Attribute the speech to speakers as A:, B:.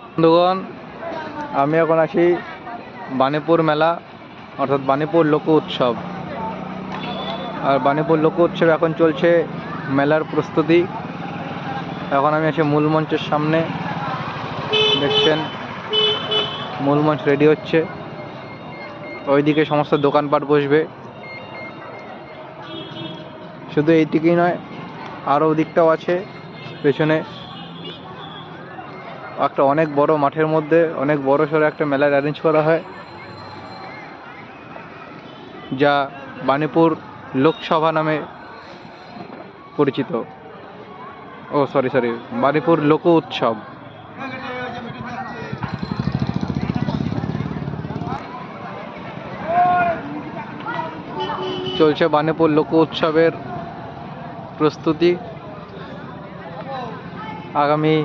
A: বন্ধুগণ, আমি এখন আছি বাণীপুর মেলা অর্থাৎ বাণীপুর লোক উৎসব। আর বাণীপুর লোক উৎসব এখন চলছে মেলার প্রস্তুতি। এখন আমি আছি মূল মঞ্চের সামনে, দেখছেন মূল মঞ্চ রেডি হচ্ছে। ওইদিকে সমস্ত দোকানপাট বসবে। শুধু এইদিকেই নয়, আরও ওদিকটাও আছে পেছনে। একটা অনেক বড় মাঠের মধ্যে অনেক বড় সড়ো একটা মেলার অ্যারেঞ্জ করা হয়, যা বাণীপুর লোকসভা নামে পরিচিত। সরি বাণীপুর লোক উৎসব। চলছে বাণীপুর লোক উৎসবের প্রস্তুতি। আগামী